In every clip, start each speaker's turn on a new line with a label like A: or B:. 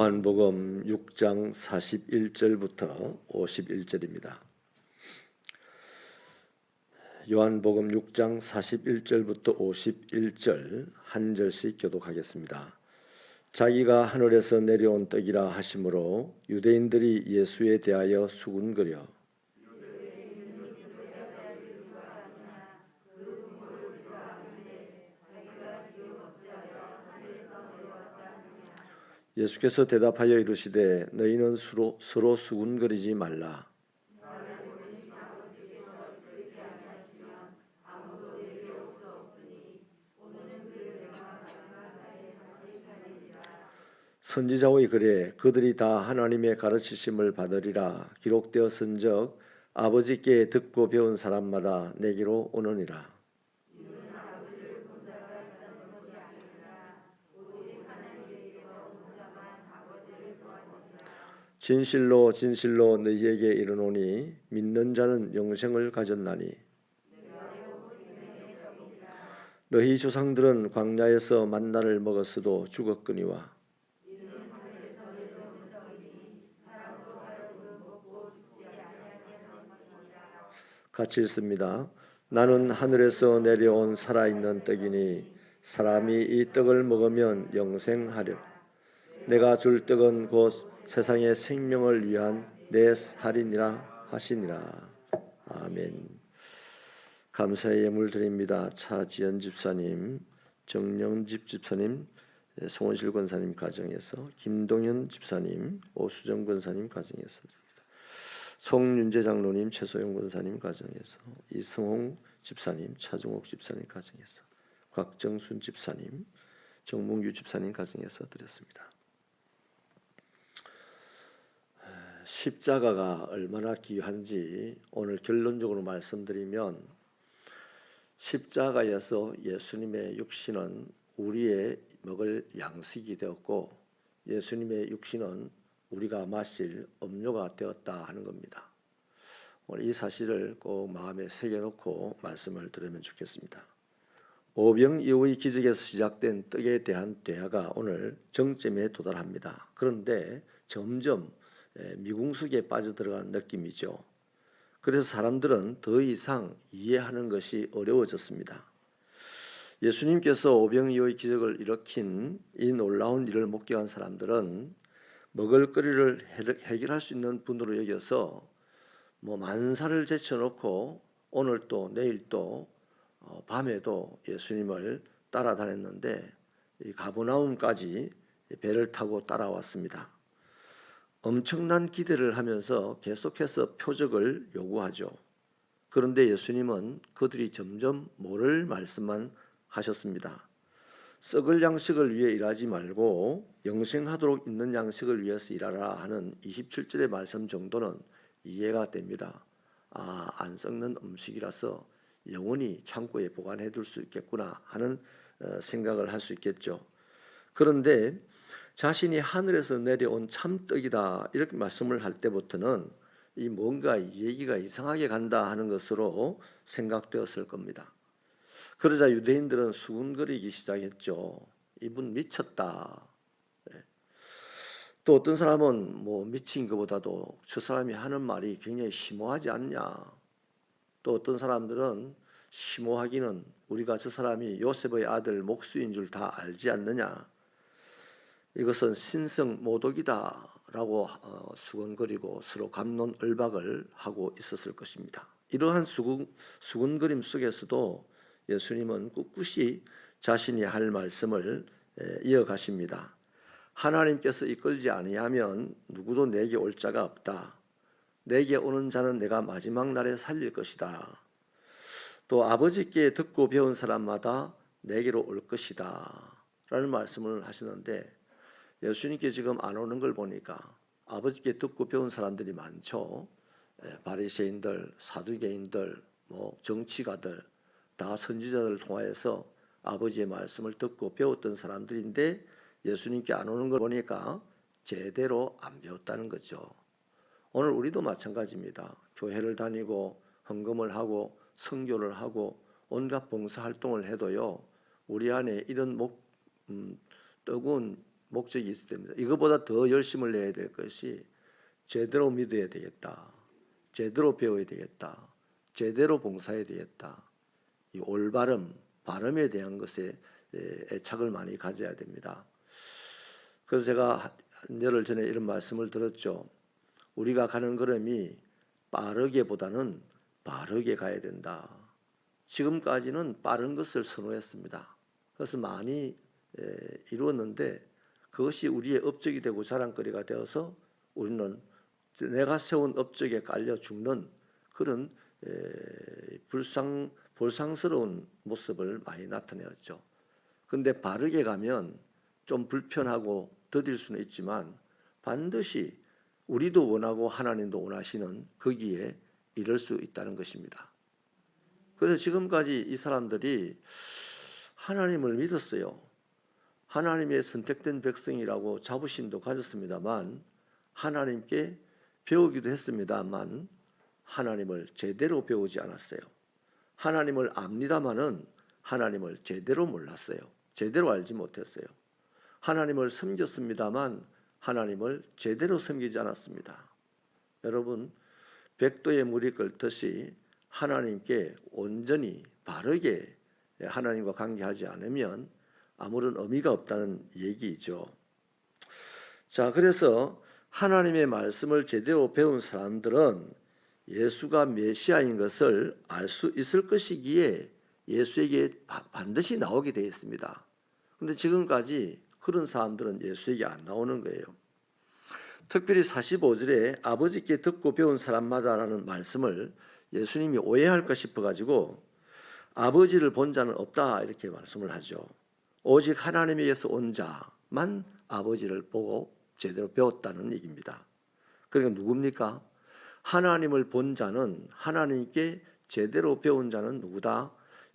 A: 요한복음 6장 41절부터 51절입니다. 요한복음 6장 41절부터 51절 한 절씩 교독하겠습니다. 자기가 하늘에서 내려온 떡이라 하심으로 유대인들이 예수에 대하여 수군거려 예수께서 대답하여 이르시되 너희는 서로 수군거리지 말라. 선지자의 글에 그들이 다 하나님의 가르치심을 받으리라 기록되었은즉 아버지께 듣고 배운 사람마다 내게로 오느니라. 진실로 진실로 너희에게 이르노니 믿는 자는 영생을 가졌나니 너희 조상들은 광야에서 만나를 먹었어도 죽었거니와 같이 읽습니다. 나는 하늘에서 내려온 살아있는 떡이니 사람이 이 떡을 먹으면 영생하려. 내가 줄 떡은 곧 세상의 생명을 위한 내 살이니라 하시니라. 아멘. 감사의 예물 드립니다. 차지연 집사님, 정영집 집사님, 송원실 권사님 가정에서, 김동현 집사님, 오수정 권사님 가정에서, 송윤재 장로님, 최소영 권사님 가정에서, 이승홍 집사님, 차종옥 집사님 가정에서, 곽정순 집사님, 정문규 집사님 가정에서 드렸습니다. 십자가가 얼마나 귀한지 오늘 결론적으로 말씀드리면, 십자가에서 예수님의 육신은 우리의 먹을 양식이 되었고 예수님의 육신은 우리가 마실 음료가 되었다 하는 겁니다. 오늘 이 사실을 꼭 마음에 새겨놓고 말씀을 들으면 좋겠습니다. 오병 이후의 기적에서 시작된 떡에 대한 대화가 오늘 정점에 도달합니다. 그런데 점점 미궁석에 빠져들어가는 느낌이죠. 그래서 사람들은 더 이상 이해하는 것이 어려워졌습니다. 예수님께서 오병이어의 기적을 일으킨 이 놀라운 일을 목격한 사람들은 먹을거리를 해결할 수 있는 분으로 여겨서 만사를 제쳐놓고 오늘 또 내일 또 밤에도 예수님을 따라다녔는데 이 가버나움까지 배를 타고 따라왔습니다. 엄청난 기대를 하면서 계속해서 표적을 요구하죠. 그런데 예수님은 그들이 점점 모를 말씀만 하셨습니다. 썩을 양식을 위해 일하지 말고 영생하도록 있는 양식을 위해서 일하라 하는 27절의 말씀 정도는 이해가 됩니다. 안 썩는 음식이라서 영원히 창고에 보관해 둘 수 있겠구나 하는 생각을 할 수 있겠죠. 그런데 자신이 하늘에서 내려온 참떡이다 이렇게 말씀을 할 때부터는 이 뭔가 얘기가 이상하게 간다 하는 것으로 생각되었을 겁니다. 그러자 유대인들은 수군거리기 시작했죠. 이분 미쳤다. 또 어떤 사람은 미친 것보다도 저 사람이 하는 말이 굉장히 심오하지 않냐. 또 어떤 사람들은 심오하기는 우리가 저 사람이 요셉의 아들 목수인 줄 다 알지 않느냐. 이것은 신성 모독이다라고 수군거리고 서로 갑론을박을 하고 있었을 것입니다. 이러한 수군거림 속에서도 예수님은 꿋꿋이 자신이 할 말씀을 이어가십니다. 하나님께서 이끌지 아니하면 누구도 내게 올 자가 없다. 내게 오는 자는 내가 마지막 날에 살릴 것이다. 또 아버지께 듣고 배운 사람마다 내게로 올 것이다 라는 말씀을 하시는데 예수님께 지금 안 오는 걸 보니까 아버지께 듣고 배운 사람들이 많죠. 바리새인들, 사두개인들, 정치가들 다 선지자들을 통하여서 아버지의 말씀을 듣고 배웠던 사람들인데 예수님께 안 오는 걸 보니까 제대로 안 배웠다는 거죠. 오늘 우리도 마찬가지입니다. 교회를 다니고 헌금을 하고 선교를 하고 온갖 봉사활동을 해도요. 우리 안에 이런 뜨거운 목적이 있어야 됩니다. 이거보다 더 열심을 내야 될 것이 제대로 믿어야 되겠다. 제대로 배워야 되겠다. 제대로 봉사해야 되겠다. 이 올바름, 발음에 대한 것에 애착을 많이 가져야 됩니다. 그래서 제가 한 열흘 전에 이런 말씀을 들었죠. 우리가 가는 걸음이 빠르게보다는 바르게 가야 된다. 지금까지는 빠른 것을 선호했습니다. 그래서 많이 이루었는데 그것이 우리의 업적이 되고 자랑거리가 되어서 우리는 내가 세운 업적에 깔려 죽는 그런 볼상스러운 모습을 많이 나타내었죠. 그런데 바르게 가면 좀 불편하고 더딜 수는 있지만 반드시 우리도 원하고 하나님도 원하시는 거기에 이를 수 있다는 것입니다. 그래서 지금까지 이 사람들이 하나님을 믿었어요. 하나님의 선택된 백성이라고 자부심도 가졌습니다만 하나님께 배우기도 했습니다만 하나님을 제대로 배우지 않았어요. 하나님을 압니다마는 하나님을 제대로 몰랐어요. 제대로 알지 못했어요. 하나님을 섬겼습니다만 하나님을 제대로 섬기지 않았습니다. 여러분, 백도의 물이 끓듯이 하나님께 온전히 바르게 하나님과 관계하지 않으면 아무런 의미가 없다는 얘기죠. 자, 그래서 하나님의 말씀을 제대로 배운 사람들은 예수가 메시아인 것을 알 수 있을 것이기에 예수에게 반드시 나오게 되어 있습니다. 그런데 지금까지 그런 사람들은 예수에게 안 나오는 거예요. 특별히 45절에 아버지께 듣고 배운 사람마다라는 말씀을 예수님이 오해할까 싶어가지고 아버지를 본 자는 없다 이렇게 말씀을 하죠. 오직 하나님에게서 온 자만 아버지를 보고 제대로 배웠다는 얘기입니다. 그러니까 누굽니까? 하나님을 본 자는, 하나님께 제대로 배운 자는 누구다?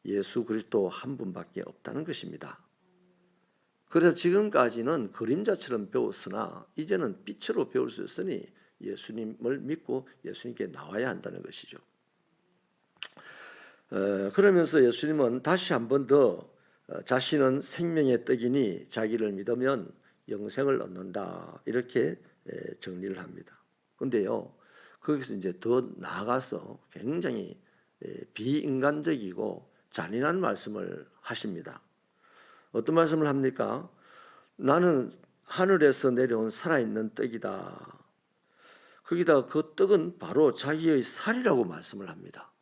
A: 예수 그리스도 한 분밖에 없다는 것입니다. 그래서 지금까지는 그림자처럼 배웠으나 이제는 빛으로 배울 수 있으니 예수님을 믿고 예수님께 나와야 한다는 것이죠. 그러면서 예수님은 다시 한 번 더 자신은 생명의 떡이니 자기를 믿으면 영생을 얻는다 이렇게 정리를 합니다. 그런데요, 거기서 이제 더 나아가서 굉장히 비인간적이고 잔인한 말씀을 하십니다. 어떤 말씀을 합니까? 나는 하늘에서 내려온 살아있는 떡이다. 거기다 그 떡은 바로 자기의 살이라고 말씀을 합니다.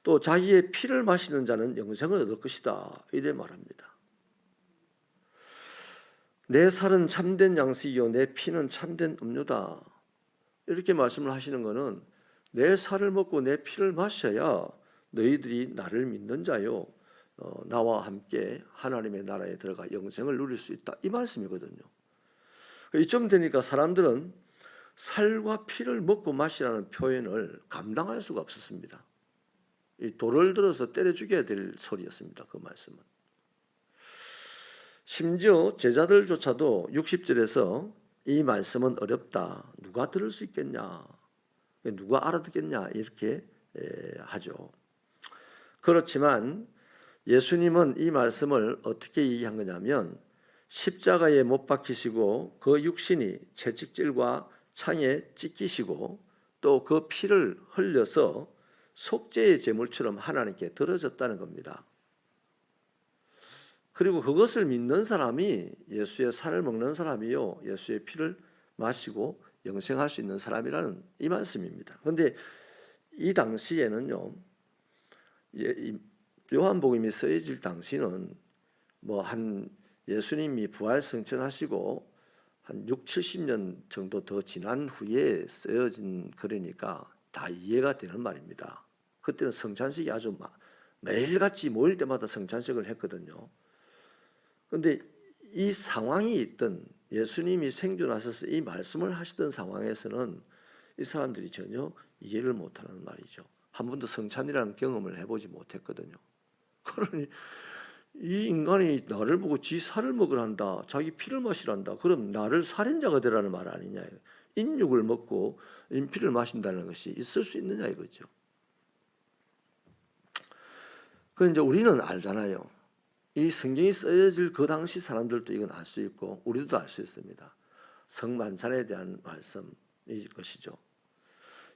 A: 또 자기의 피를 마시는 자는 영생을 얻을 것이다 이래 말합니다. 내 살은 참된 양식이요 내 피는 참된 음료다 이렇게 말씀을 하시는 것은 내 살을 먹고 내 피를 마셔야 너희들이 나를 믿는 자요 나와 함께 하나님의 나라에 들어가 영생을 누릴 수 있다 이 말씀이거든요. 이쯤 되니까 사람들은 살과 피를 먹고 마시라는 표현을 감당할 수가 없었습니다. 이 돌을 들어서 때려 죽여야 될 소리였습니다. 그 말씀은. 심지어 제자들조차도 60절에서 이 말씀은 어렵다. 누가 들을 수 있겠냐? 누가 알아듣겠냐? 이렇게 하죠. 그렇지만 예수님은 이 말씀을 어떻게 얘기한 거냐면 십자가에 못 박히시고 그 육신이 채찍질과 창에 찢기시고 또 그 피를 흘려서 속죄의 제물처럼 하나님께 드려졌다는 겁니다. 그리고 그것을 믿는 사람이 예수의 살을 먹는 사람이요 예수의 피를 마시고 영생할 수 있는 사람이라는 이 말씀입니다. 그런데 이 당시에는요 요한복음이 쓰여질 당시는 뭐 한 예수님이 부활 승천하시고 한 6, 70년 정도 더 지난 후에 쓰여진 글이니까 다 이해가 되는 말입니다. 그때는 성찬식이 아주 매일같이 모일 때마다 성찬식을 했거든요. 그런데 이 상황이 있던 예수님이 생존하셔서 이 말씀을 하시던 상황에서는 이 사람들이 전혀 이해를 못하는 말이죠. 한 번도 성찬이라는 경험을 해보지 못했거든요. 그러니 이 인간이 나를 보고 지 살을 먹으란다, 자기 피를 마시란다. 그럼 나를 살인자가 되라는 말 아니냐? 인육을 먹고 인피를 마신다는 것이 있을 수 있느냐 이거죠. 그 이제 우리는 알잖아요. 이 성경이 쓰여질 그 당시 사람들도 이건 알 수 있고 우리도 알 수 있습니다. 성만찬에 대한 말씀이 것이죠.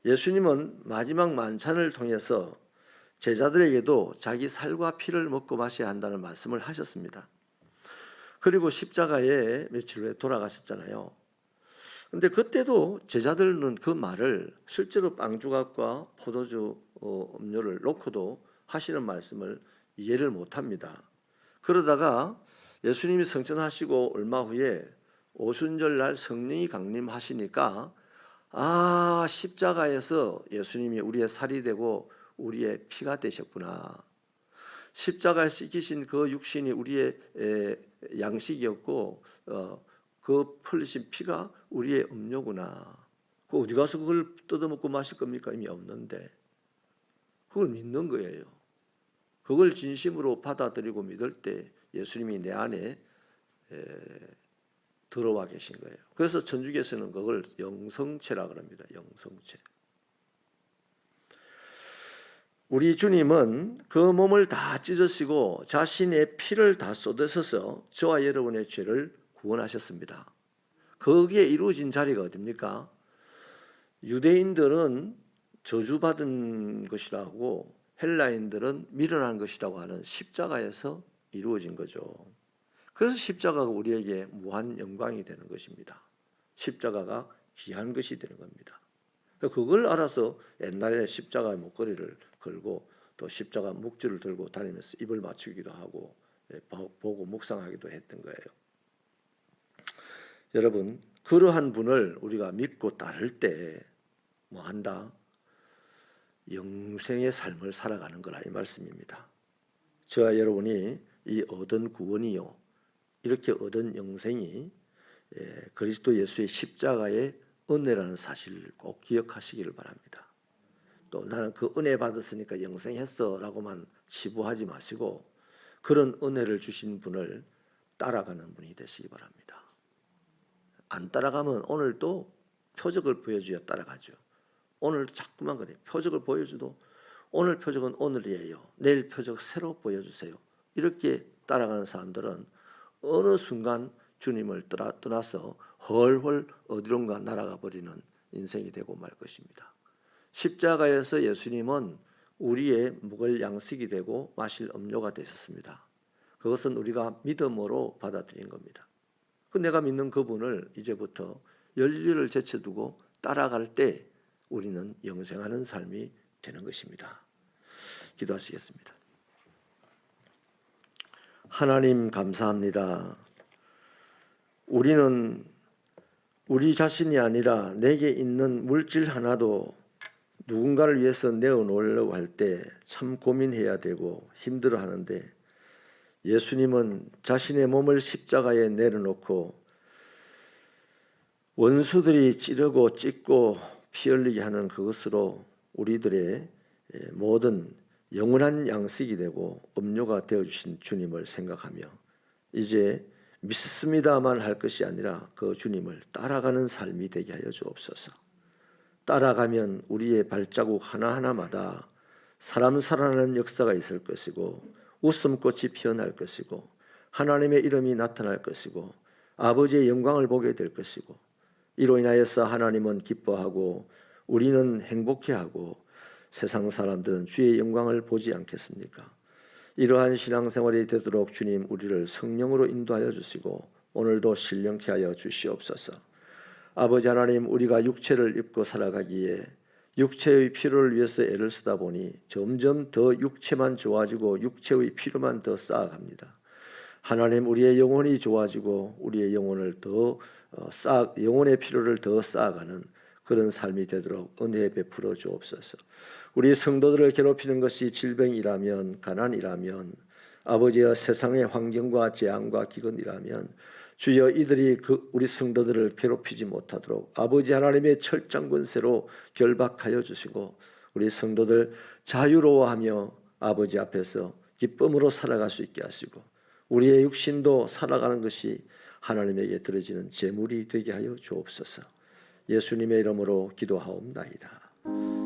A: 예수님은 마지막 만찬을 통해서 제자들에게도 자기 살과 피를 먹고 마셔야 한다는 말씀을 하셨습니다. 그리고 십자가에 며칠 후에 돌아가셨잖아요. 근데 그때도 제자들은 그 말을 실제로 빵 조각과 포도주 음료를 놓고도 하시는 말씀을 이해를 못합니다. 그러다가 예수님이 성천하시고 얼마 후에 오순절 날 성령이 강림하시니까 십자가에서 예수님이 우리의 살이 되고 우리의 피가 되셨구나. 십자가에 씻기신 그 육신이 우리의 양식이었고 그 흘리신 피가 우리의 음료구나. 그 어디 가서 그걸 뜯어먹고 마실 겁니까? 이미 없는데. 그걸 믿는 거예요. 그걸 진심으로 받아들이고 믿을 때 예수님이 내 안에 들어와 계신 거예요. 그래서 천주교에서는 그걸 영성체라 그럽니다. 영성체. 우리 주님은 그 몸을 다 찢으시고 자신의 피를 다 쏟으셔서 저와 여러분의 죄를 구원하셨습니다. 거기에 이루어진 자리가 어딥니까? 유대인들은 저주받은 것이라고 헬라인들은 밀어난 것이라고 하는 십자가에서 이루어진 거죠. 그래서 십자가가 우리에게 무한 영광이 되는 것입니다. 십자가가 귀한 것이 되는 겁니다. 그걸 알아서 옛날에 십자가 목걸이를 걸고 또 십자가 묵주를 들고 다니면서 입을 맞추기도 하고 보고 묵상하기도 했던 거예요. 여러분, 그러한 분을 우리가 믿고 따를 때 뭐 한다? 영생의 삶을 살아가는 거라 이 말씀입니다. 저와 여러분이 이 얻은 구원이요, 이렇게 얻은 영생이 그리스도 예수의 십자가의 은혜라는 사실을 꼭 기억하시기를 바랍니다. 또 나는 그 은혜 받았으니까 영생했어 라고만 치부하지 마시고 그런 은혜를 주신 분을 따라가는 분이 되시기 바랍니다. 안 따라가면 오늘도 표적을 보여줘야 따라가죠. 오늘 자꾸만 그래요. 표적을 보여줘도 오늘 표적은 오늘이에요. 내일 표적 새로 보여주세요. 이렇게 따라가는 사람들은 어느 순간 주님을 떠나서 헐헐 어디론가 날아가 버리는 인생이 되고 말 것입니다. 십자가에서 예수님은 우리의 먹을 양식이 되고 마실 음료가 되셨습니다. 그것은 우리가 믿음으로 받아들인 겁니다. 내가 믿는 그분을 이제부터 열리를 제쳐두고 따라갈 때 우리는 영생하는 삶이 되는 것입니다. 기도하시겠습니다. 하나님 감사합니다. 우리는 우리 자신이 아니라 내게 있는 물질 하나도 누군가를 위해서 내어놓으려고 할 때 참 고민해야 되고 힘들어하는데 예수님은 자신의 몸을 십자가에 내려놓고 원수들이 찌르고 찢고 피 흘리게 하는 그것으로 우리들의 모든 영원한 양식이 되고 음료가 되어주신 주님을 생각하며 이제 믿습니다만 할 것이 아니라 그 주님을 따라가는 삶이 되게 하여 주옵소서. 따라가면 우리의 발자국 하나하나마다 사람 살아나는 역사가 있을 것이고 웃음꽃이 피어날 것이고 하나님의 이름이 나타날 것이고 아버지의 영광을 보게 될 것이고 이로 인하여서 하나님은 기뻐하고 우리는 행복해하고 세상 사람들은 주의 영광을 보지 않겠습니까? 이러한 신앙생활이 되도록 주님 우리를 성령으로 인도하여 주시고 오늘도 신령케 하여 주시옵소서. 아버지 하나님, 우리가 육체를 입고 살아가기에 육체의 필요를 위해서 애를 쓰다 보니 점점 더 육체만 좋아지고 육체의 필요만 더 쌓아갑니다. 하나님, 우리의 영혼이 좋아지고 우리의 영혼을 영혼의 필요를 더 쌓아가는 그런 삶이 되도록 은혜 베풀어 주옵소서. 우리 성도들을 괴롭히는 것이 질병이라면, 가난이라면, 아버지여 세상의 환경과 재앙과 기근이라면 주여 이들이 우리 성도들을 괴롭히지 못하도록 아버지 하나님의 철장 권세로 결박하여 주시고 우리 성도들 자유로워하며 아버지 앞에서 기쁨으로 살아갈 수 있게 하시고 우리의 육신도 살아가는 것이 하나님에게 드려지는 제물이 되게 하여 주옵소서. 예수님의 이름으로 기도하옵나이다.